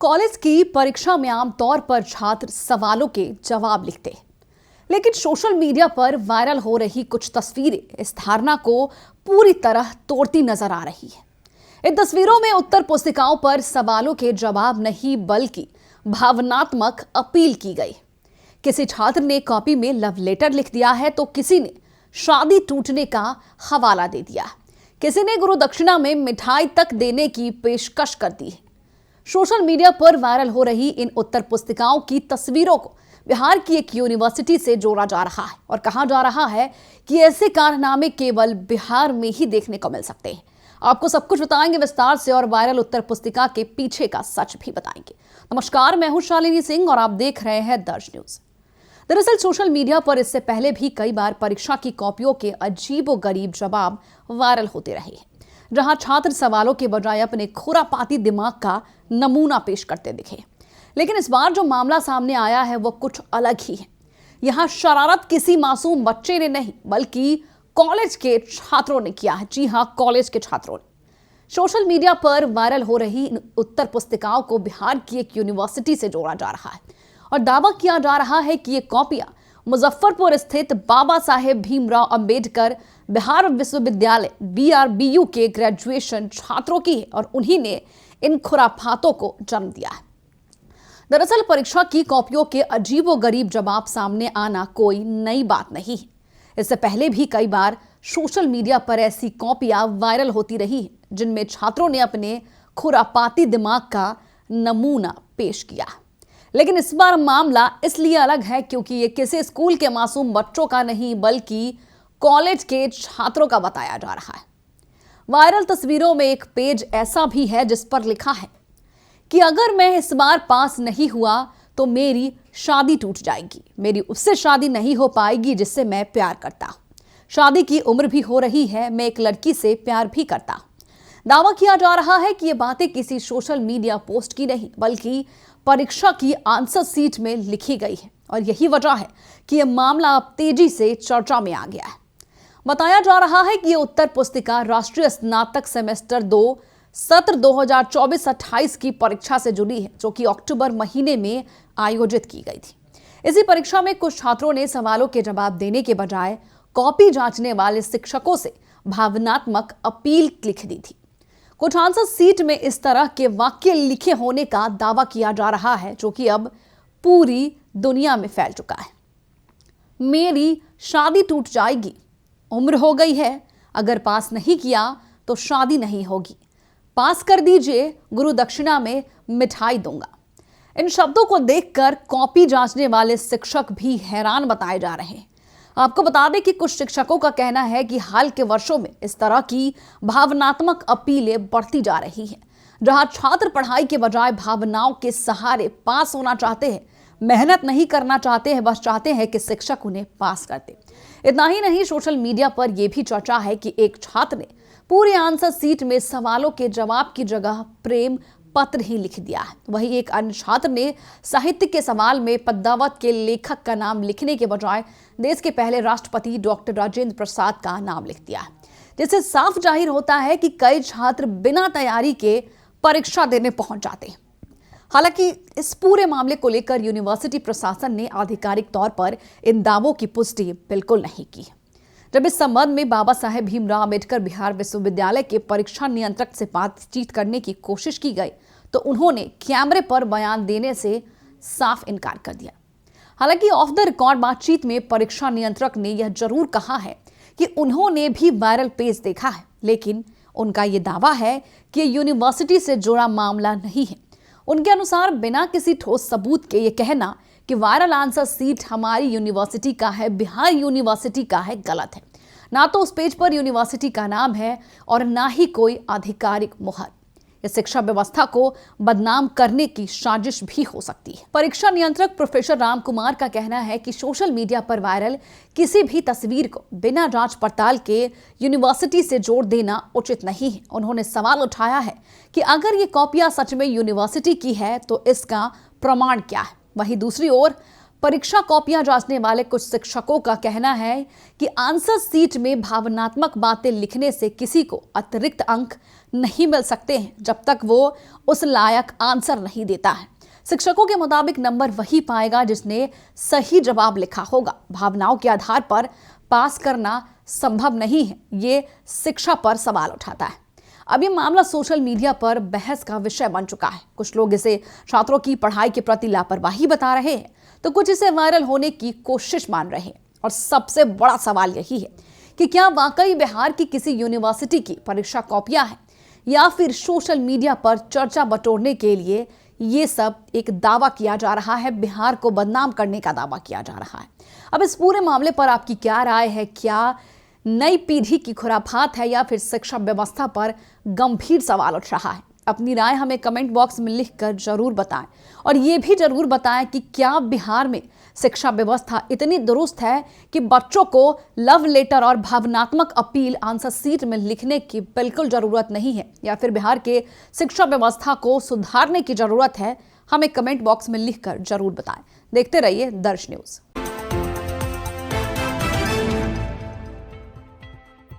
College की परीक्षा में आमतौर पर छात्र सवालों के जवाब लिखते हैं, लेकिन सोशल मीडिया पर वायरल हो रही कुछ तस्वीरें इस धारणा को पूरी तरह तोड़ती नजर आ रही है। इन तस्वीरों में उत्तर पुस्तिकाओं पर सवालों के जवाब नहीं बल्कि भावनात्मक अपील की गई। किसी छात्र ने कॉपी में लव लेटर लिख दिया है तो किसी ने शादी टूटने का हवाला दे दिया, किसी ने गुरु दक्षिणा में मिठाई तक देने की पेशकश कर दी है। सोशल मीडिया पर वायरल हो रही इन उत्तर पुस्तिकाओं की तस्वीरों को बिहार की एक यूनिवर्सिटी से जोड़ा जा रहा है और कहा जा रहा है कि ऐसे कारनामे केवल बिहार में ही देखने को मिल सकते हैं। आपको सब कुछ बताएंगे विस्तार से और वायरल उत्तर पुस्तिका के पीछे का सच भी बताएंगे। नमस्कार, मैं हूं शालिनी सिंह और आप देख रहे हैं दर्श न्यूज। दरअसल सोशल मीडिया पर इससे पहले भी कई बार परीक्षा की कॉपियों के अजीबोगरीब जवाब वायरल होते रहे हैं, जहां छात्र सवालों के बजाय अपने खुरापाती दिमाग का नमूना पेश करते दिखे। लेकिन इस बार जो मामला सामने आया है वो कुछ अलग ही है। यहां शरारत किसी मासूम बच्चे ने नहीं बल्कि कॉलेज के छात्रों ने किया है। जी हां, कॉलेज के छात्रों ने। सोशल मीडिया पर वायरल हो रही इन उत्तर पुस्तिकाओं को बिहार की एक यूनिवर्सिटी से जोड़ा जा रहा है और दावा किया जा रहा है कि ये कॉपियां मुजफ्फरपुर स्थित बाबा साहेब भीमराव अंबेडकर बिहार विश्वविद्यालय BRBU के ग्रेजुएशन छात्रों की है और उन्हीं ने इन खुराफातों को जन्म दिया है। दरअसल परीक्षा की कॉपियों के अजीबोगरीब जवाब सामने आना कोई नई बात नहीं है। इससे पहले भी कई बार सोशल मीडिया पर ऐसी कॉपियां वायरल होती रही हैं, जिनमें छात्रों ने अपने खुरापाती दिमाग का नमूना पेश किया। लेकिन इस बार मामला इसलिए अलग है क्योंकि ये किसी स्कूल के मासूम बच्चों का नहीं बल्कि कॉलेज के छात्रों का बताया जा रहा है। वायरल तस्वीरों में एक पेज ऐसा भी है जिस पर लिखा है कि अगर मैं इस बार पास नहीं हुआ तो मेरी शादी टूट जाएगी, मेरी उससे शादी नहीं हो पाएगी जिससे मैं प्यार करता हूं, शादी की उम्र भी हो रही है, मैं एक लड़की से प्यार भी करता हूं। दावा किया जा रहा है कि ये बातें किसी सोशल मीडिया पोस्ट की नहीं बल्कि परीक्षा की आंसर शीट में लिखी गई है और यही वजह है कि यह मामला अब तेजी से चर्चा में आ गया है। बताया जा रहा है कि यह उत्तर पुस्तिका राष्ट्रीय स्नातक सेमेस्टर 2 सत्र 2024-28 की परीक्षा से जुड़ी है, जो कि अक्टूबर महीने में आयोजित की गई थी। इसी परीक्षा में कुछ छात्रों ने सवालों के जवाब देने के बजाय कॉपी जांचने वाले शिक्षकों से भावनात्मक अपील लिख दी थी। कुछ आंसर सीट में इस तरह के वाक्य लिखे होने का दावा किया जा रहा है, जो कि अब पूरी दुनिया में फैल चुका है। मेरी शादी टूट जाएगी, उम्र हो गई है, अगर पास नहीं किया तो शादी नहीं होगी, पास कर दीजिए, गुरु दक्षिणा में मिठाई दूंगा। इन शब्दों को देखकर कॉपी जांचने वाले शिक्षक भी हैरान बताए जा रहे हैं। आपको बता दें कि कुछ शिक्षकों का कहना है कि हाल के वर्षों में इस तरह की भावनात्मक अपीलें बढ़ती जा रही हैं, जहां छात्र पढ़ाई के बजाय भावनाओं के सहारे पास होना चाहते हैं, मेहनत नहीं करना चाहते हैं, बस चाहते हैं कि शिक्षक उन्हें पास कर दे। इतना ही नहीं, सोशल मीडिया पर यह भी चर्चा है कि एक छात्र ने पूरी आंसर सीट में सवालों के जवाब की जगह प्रेम पत्र ही लिख दिया है। वहीं एक अन्य छात्र ने साहित्य के सवाल में पद्मावत के लेखक का नाम लिखने के बजाय देश के पहले राष्ट्रपति डॉक्टर राजेंद्र प्रसाद का नाम लिख दिया है, जिससे साफ जाहिर होता है कि कई छात्र बिना तैयारी के परीक्षा देने पहुंच जाते हैं। हालांकि इस पूरे मामले को लेकर यूनिवर्सिटी प्रशासन ने आधिकारिक तौर पर इन दावों की पुष्टि बिल्कुल नहीं की। जब इस संबंध में बाबा साहेब भीमराव अंबेडकर बिहार विश्वविद्यालय के परीक्षा नियंत्रक से बातचीत करने की कोशिश की गई तो उन्होंने कैमरे पर बयान देने से साफ इनकार कर दिया। हालांकि ऑफ द रिकॉर्ड बातचीत में परीक्षा नियंत्रक ने यह जरूर कहा है कि उन्होंने भी वायरल पेज देखा है, लेकिन उनका यह दावा है कि यूनिवर्सिटी से जुड़ा मामला नहीं है। उनके अनुसार बिना किसी ठोस सबूत के ये कहना कि वायरल आंसर सीट हमारी यूनिवर्सिटी का है, बिहार यूनिवर्सिटी का है, गलत है। ना तो उस पेज पर यूनिवर्सिटी का नाम है और ना ही कोई आधिकारिक मुहर। इस शिक्षा व्यवस्था को बदनाम करने की साजिश भी हो सकती है। परीक्षा नियंत्रक प्रोफेसर राम कुमार का कहना है कि सोशल मीडिया पर वायरल किसी भी तस्वीर को बिना जांच पड़ताल के यूनिवर्सिटी से जोड़ देना उचित नहीं है। उन्होंने सवाल उठाया है कि अगर ये कॉपियां सच में यूनिवर्सिटी की है तो इसका प्रमाण क्या है। वहीं दूसरी ओर परीक्षा कॉपियां जांचने वाले कुछ शिक्षकों का कहना है कि आंसर शीट में भावनात्मक बातें लिखने से किसी को अतिरिक्त अंक नहीं मिल सकते हैं जब तक वो उस लायक आंसर नहीं देता है। शिक्षकों के मुताबिक नंबर वही पाएगा जिसने सही जवाब लिखा होगा। भावनाओं के आधार पर पास करना संभव नहीं है, ये शिक्षा पर सवाल उठाता है। अब ये मामला सोशल मीडिया पर बहस का विषय बन चुका है। कुछ लोग इसे छात्रों की पढ़ाई के प्रति लापरवाही बता रहे हैं, तो कुछ इसे वायरल होने की कोशिश मान रहे हैं। और सबसे बड़ा सवाल यही है कि क्या वाकई बिहार की किसी यूनिवर्सिटी की परीक्षा कॉपियां हैं या फिर सोशल मीडिया पर चर्चा बटोरने के लिए ये सब एक दावा किया जा रहा है, बिहार को बदनाम करने का दावा किया जा रहा है। अब इस पूरे मामले पर आपकी क्या राय है? क्या नई पीढ़ी की खुराफात है या फिर शिक्षा व्यवस्था पर गंभीर सवाल उठ रहा है? अपनी राय हमें कमेंट बॉक्स में लिखकर जरूर बताएं और ये भी जरूर बताएं कि क्या बिहार में शिक्षा व्यवस्था इतनी दुरुस्त है कि बच्चों को लव लेटर और भावनात्मक अपील आंसर शीट में लिखने की बिल्कुल जरूरत नहीं है, या फिर बिहार के शिक्षा व्यवस्था को सुधारने की जरूरत है? हमें कमेंट बॉक्स में लिखकर जरूर बताएं। देखते रहिए दर्श न्यूज।